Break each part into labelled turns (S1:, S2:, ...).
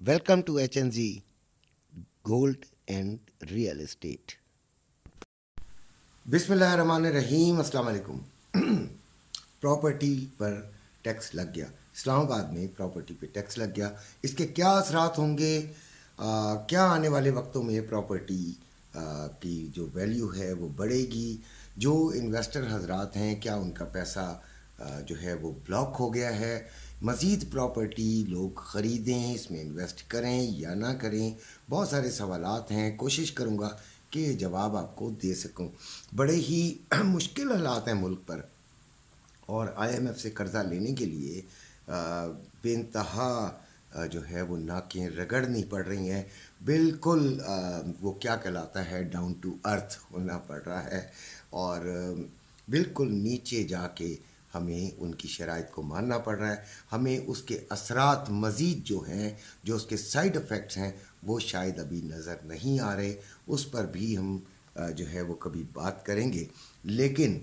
S1: Welcome to HNZ Gold and Real Estate. बिस्मिल्लाहिर्रहमानिर्रहीम, अस्सलाम वालेकुम। प्रॉपर्टी पर टैक्स लग गया, इस्लामाबाद में प्रॉपर्टी पे टैक्स लग गया। इसके क्या असरात होंगे, क्या आने वाले वक्तों में प्रॉपर्टी की जो वैल्यू है वो बढ़ेगी, जो इन्वेस्टर हजरात हैं क्या उनका पैसा जो है वो ब्लॉक हो गया है, मज़ीद प्रॉपर्टी लोग ख़रीदें, इसमें इन्वेस्ट करें या ना करें, बहुत सारे सवालात हैं। कोशिश करूँगा कि जवाब आपको दे सकूं। बड़े ही मुश्किल हालात हैं मुल्क पर, और IMF से कर्ज़ा लेने के लिए बेइंतहा जो है वो नाकें रगड़नी पड़ रही हैं। बिल्कुल वो क्या कहलाता है, डाउन टू अर्थ होना पड़ रहा है, और बिल्कुल नीचे जाके हमें उनकी शराइत को मानना पड़ रहा है। हमें उसके असरात मज़ीद जो हैं, जो उसके साइड इफ़ेक्ट्स हैं, वो शायद अभी नज़र नहीं आ रहे। उस पर भी हम जो है वो कभी बात करेंगे। लेकिन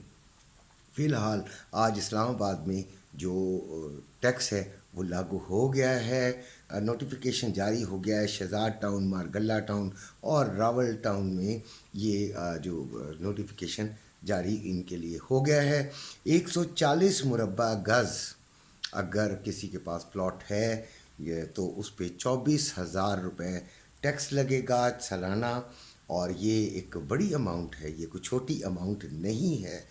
S1: फ़िलहाल आज इस्लामाबाद में जो टैक्स है वो लागू हो गया है। नोटिफिकेशन जारी हो गया है। शहजाद टाउन, मारगल्ला टाउन और रावल टाउन में ये जो नोटिफिकेशन जारी इनके लिए हो गया है। 140 मुरब्बा गज़ अगर किसी के पास प्लॉट है ये, तो उस पर 24,000 रुपये टैक्स लगेगा सालाना, और ये एक बड़ी अमाउंट है, ये कोई छोटी अमाउंट नहीं है।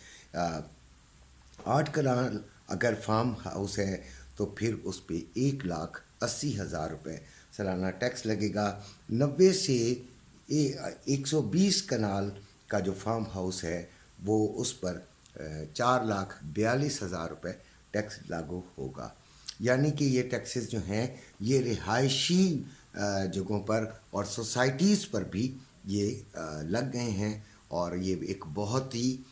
S1: 8 कनाल अगर फार्म हाउस है तो फिर उस पर 1,80,000 रुपये सालाना टैक्स लगेगा। 90 से 120 कनाल का जो फार्म हाउस है वो उस पर 4,42,000 रुपये टैक्स लागू होगा। यानी कि ये टैक्सेस जो हैं ये रिहायशी जगहों पर और सोसाइटीज़ पर भी ये लग गए हैं, और ये एक बहुत ही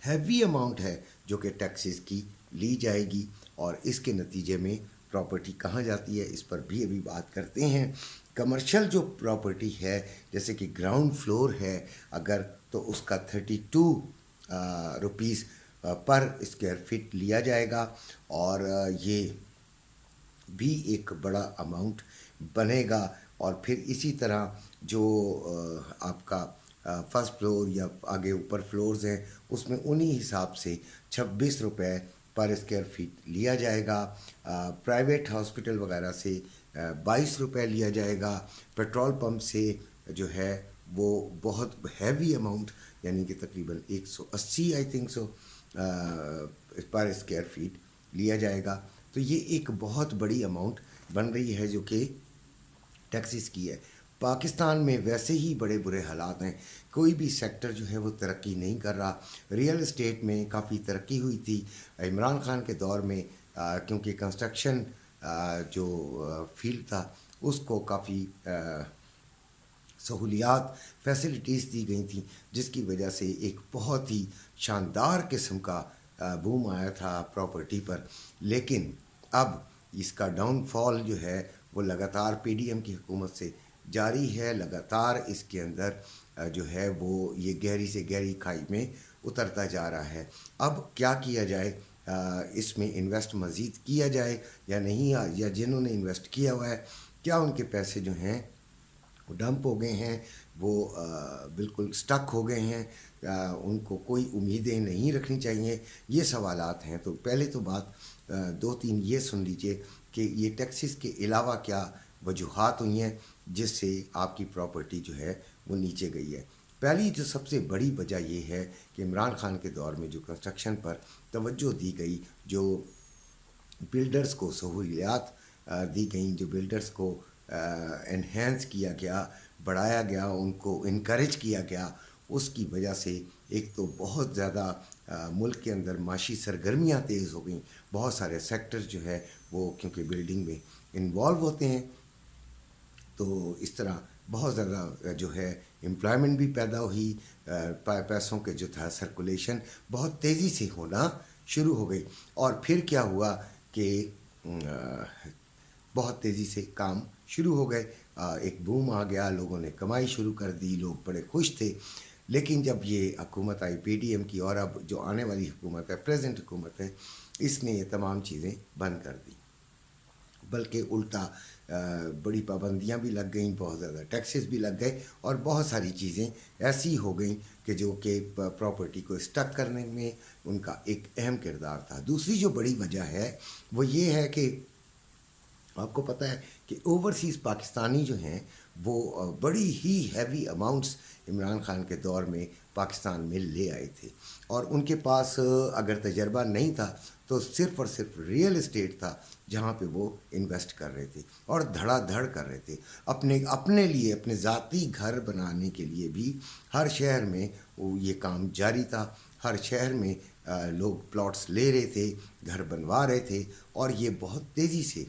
S1: हैवी अमाउंट है जो कि टैक्सेस की ली जाएगी, और इसके नतीजे में प्रॉपर्टी कहाँ जाती है इस पर भी अभी बात करते हैं। कमर्शियल जो प्रॉपर्टी है, जैसे कि ग्राउंड फ्लोर है अगर, तो उसका 32 रुपीज़ पर स्क्वायर फीट लिया जाएगा, और ये भी एक बड़ा अमाउंट बनेगा। और फिर इसी तरह जो आपका फर्स्ट फ्लोर या आगे ऊपर फ्लोर्स हैं उसमें उन्हीं हिसाब से 26 रुपये पर स्क्वायर फीट लिया जाएगा। प्राइवेट हॉस्पिटल वगैरह से 22 रुपये लिया जाएगा। पेट्रोल पंप से जो है वो बहुत हैवी अमाउंट, यानी कि तकरीबन 180 आई थिंक सो पर स्क्वायर फीट लिया जाएगा। तो ये एक बहुत बड़ी अमाउंट बन रही है जो कि टैक्सेस की है। पाकिस्तान में वैसे ही बड़े बुरे हालात हैं, कोई भी सेक्टर जो है वो तरक्की नहीं कर रहा। रियल एस्टेट में काफ़ी तरक्की हुई थी इमरान खान के दौर में, क्योंकि कंस्ट्रक्शन जो फील्ड था उसको काफ़ी सहूलियात फैसिलिटीज़ दी गई थी, जिसकी वजह से एक बहुत ही शानदार किस्म का बूम आया था प्रॉपर्टी पर। लेकिन अब इसका डाउनफॉल जो है वो लगातार PDM की हुकूमत से जारी है। लगातार इसके अंदर जो है वो ये गहरी से गहरी खाई में उतरता जा रहा है। अब क्या किया जाए, इसमें इन्वेस्ट मज़ीद किया जाए या नहीं, या जिन्होंने इन्वेस्ट किया हुआ है क्या उनके पैसे जो हैं वो डंप हो गए हैं, वो बिल्कुल स्टक हो गए हैं, उनको कोई उम्मीदें नहीं रखनी चाहिए, ये सवालात हैं। तो पहले तो बात 2-3 ये सुन लीजिए कि ये टैक्सेस के अलावा क्या वजूहात हुई हैं जिससे आपकी प्रॉपर्टी जो है वो नीचे गई है। पहली जो सबसे बड़ी वजह ये है कि इमरान खान के दौर में जो कंस्ट्रक्शन पर तवज्जो दी गई, जो बिल्डर्स को सहूलियात दी गई, जो बिल्डर्स को एनहेंस किया गया, बढ़ाया गया, उनको इनकरेज किया गया, उसकी वजह से एक तो बहुत ज़्यादा मुल्क के अंदर माशी सरगर्मियाँ तेज़ हो गई। बहुत सारे सेक्टर्स जो है वो क्योंकि बिल्डिंग में इन्वॉल्व होते हैं, तो इस तरह बहुत ज़्यादा जो है एम्प्लॉयमेंट भी पैदा हुई। पैसों के जो था सर्कुलेशन बहुत तेज़ी से होना शुरू हो गई, और फिर क्या हुआ कि बहुत तेज़ी से काम शुरू हो गए। एक बूम आ गया, लोगों ने कमाई शुरू कर दी, लोग बड़े खुश थे। लेकिन जब ये हुकूमत आई PDM की, और अब जो आने वाली हुकूमत है, प्रेजेंट हुकूमत है, इसने ये तमाम चीज़ें बंद कर दी। बल्कि उल्टा बड़ी पाबंदियां भी लग गईं, बहुत ज़्यादा टैक्सेस भी लग गए और बहुत सारी चीज़ें ऐसी हो गई कि जो कि प्रॉपर्टी को स्टक करने में उनका एक अहम किरदार था। दूसरी जो बड़ी वजह है वो ये है कि आपको पता है कि ओवरसीज़ पाकिस्तानी जो हैं वो बड़ी ही हैवी अमाउंट्स इमरान खान के दौर में पाकिस्तान में ले आए थे, और उनके पास अगर तजर्बा नहीं था तो सिर्फ़ और सिर्फ रियल इस्टेट था जहाँ पे वो इन्वेस्ट कर रहे थे और धड़ाधड़ कर रहे थे। अपने लिए, अपने ज़ाती घर बनाने के लिए भी हर शहर में वो ये काम जारी था। हर शहर में लोग प्लॉट्स ले रहे थे, घर बनवा रहे थे, और ये बहुत तेज़ी से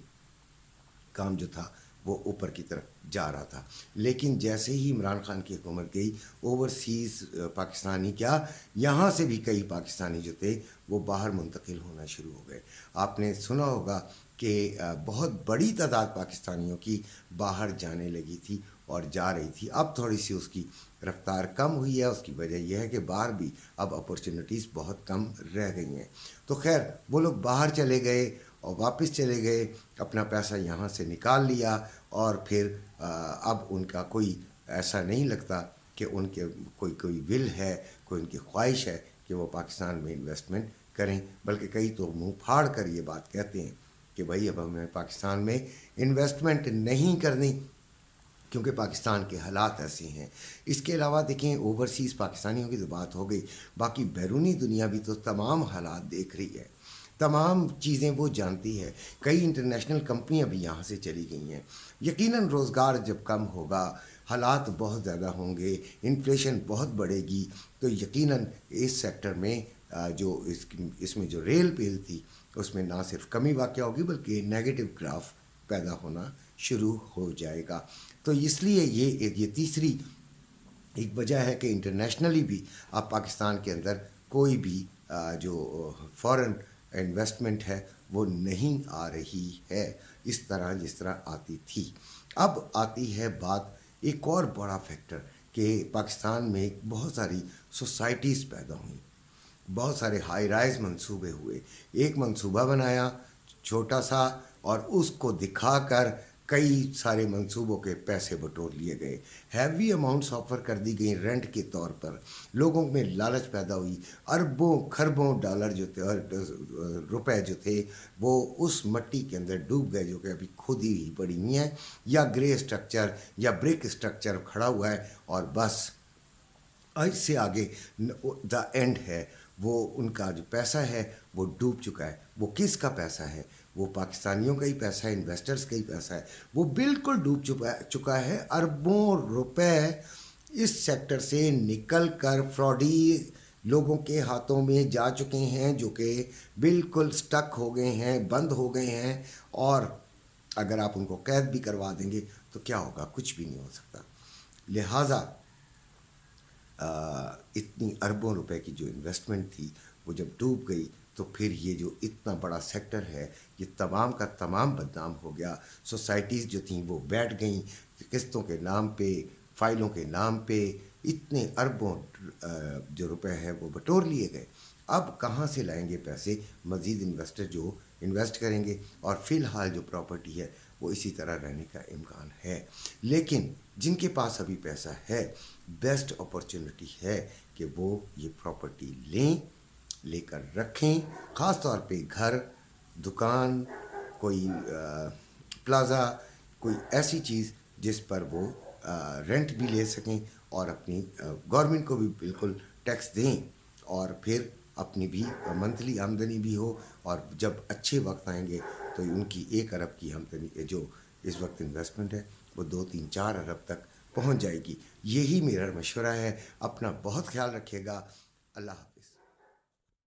S1: काम जो था वो ऊपर की तरफ जा रहा था। लेकिन जैसे ही इमरान खान की हुकूमत गई, ओवरसीज़ पाकिस्तानी क्या, यहाँ से भी कई पाकिस्तानी जो थे वो बाहर मुंतकिल होना शुरू हो गए। आपने सुना होगा कि बहुत बड़ी तादाद पाकिस्तानियों की बाहर जाने लगी थी और जा रही थी। अब थोड़ी सी उसकी रफ्तार कम हुई है। उसकी वजह यह है कि बाहर भी अब अपॉर्चुनिटीज़ बहुत कम रह गई हैं। तो खैर वो लोग बाहर चले गए और वापस चले गए, अपना पैसा यहाँ से निकाल लिया, और फिर अब उनका कोई ऐसा नहीं लगता कि उनके कोई विल है, कोई उनकी ख्वाहिश है कि वो पाकिस्तान में इन्वेस्टमेंट करें। बल्कि कई तो मुंह फाड़ कर ये बात कहते हैं कि भाई अब हमें पाकिस्तान में इन्वेस्टमेंट नहीं करनी, क्योंकि पाकिस्तान के हालात ऐसे हैं। इसके अलावा देखें, ओवरसीज़ पाकिस्तानियों की तो बात हो गई, बाकी बैरूनी दुनिया भी तो तमाम हालात देख रही है, तमाम चीज़ें वो जानती है। कई इंटरनेशनल कंपनियां भी यहाँ से चली गई हैं। यकीनन रोज़गार जब कम होगा, हालात बहुत ज़्यादा होंगे, इन्फ्लेशन बहुत बढ़ेगी, तो यकीनन इस सेक्टर में जो इसमें जो रेल पेल थी उसमें ना सिर्फ कमी वाक़ होगी बल्कि नेगेटिव ग्राफ पैदा होना शुरू हो जाएगा। तो इसलिए ये तीसरी एक वजह है कि इंटरनेशनली भी अब पाकिस्तान के अंदर कोई भी जो फॉरेन इन्वेस्टमेंट है वो नहीं आ रही है इस तरह जिस तरह आती थी। अब आती है बात एक और बड़ा फैक्टर कि पाकिस्तान में बहुत सारी सोसाइटीज़ पैदा हुई, बहुत सारे हाई राइज मंसूबे हुए। एक मंसूबा बनाया छोटा सा और उसको दिखाकर कई सारे मंसूबों के पैसे बटोर लिए गए, हैवी अमाउंट्स ऑफर कर दी गई रेंट के तौर पर। लोगों में लालच पैदा हुई, अरबों खरबों डॉलर जो थे और रुपए जो थे वो उस मट्टी के अंदर डूब गए जो कि अभी खुद ही पड़ी हुई हैं, या ग्रे स्ट्रक्चर या ब्रिक स्ट्रक्चर खड़ा हुआ है, और बस इससे आगे द एंड है। वो उनका जो पैसा है वो डूब चुका है। वो किसका पैसा है? वो पाकिस्तानियों का ही पैसा है, इन्वेस्टर्स का ही पैसा है। वो बिल्कुल डूब चुका है। अरबों रुपए इस सेक्टर से निकल कर फ्रॉडी लोगों के हाथों में जा चुके हैं, जो कि बिल्कुल स्टक हो गए हैं, बंद हो गए हैं। और अगर आप उनको कैद भी करवा देंगे तो क्या होगा? कुछ भी नहीं हो सकता। लिहाजा इतनी अरबों रुपए की जो इन्वेस्टमेंट थी वो जब डूब गई तो फिर ये जो इतना बड़ा सेक्टर है ये तमाम का तमाम बदनाम हो गया। सोसाइटीज़ जो थी वो बैठ गईं, किस्तों के नाम पे, फ़ाइलों के नाम पे इतने अरबों जो रुपए हैं वो बटोर लिए गए। अब कहाँ से लाएंगे पैसे? मज़ीद इन्वेस्टर जो इन्वेस्ट करेंगे, और फ़िलहाल जो प्रॉपर्टी है वो इसी तरह रहने का इम्कान है। लेकिन जिनके पास अभी पैसा है, बेस्ट अपॉर्चुनिटी है कि वो ये प्रॉपर्टी लेकर रखें। ख़ास तौर पे घर, दुकान, कोई प्लाज़ा, कोई ऐसी चीज़ जिस पर वो रेंट भी ले सकें और अपनी गवर्नमेंट को भी बिल्कुल टैक्स दें, और फिर अपनी भी मंथली आमदनी भी हो। और जब अच्छे वक्त आएंगे तो उनकी 1 अरब की आमदनी जो इस वक्त इन्वेस्टमेंट है वो 2, 3, 4 अरब तक पहुंच जाएगी। यही मेरा मशवरा है। अपना बहुत ख्याल रखिएगा। अल्लाह।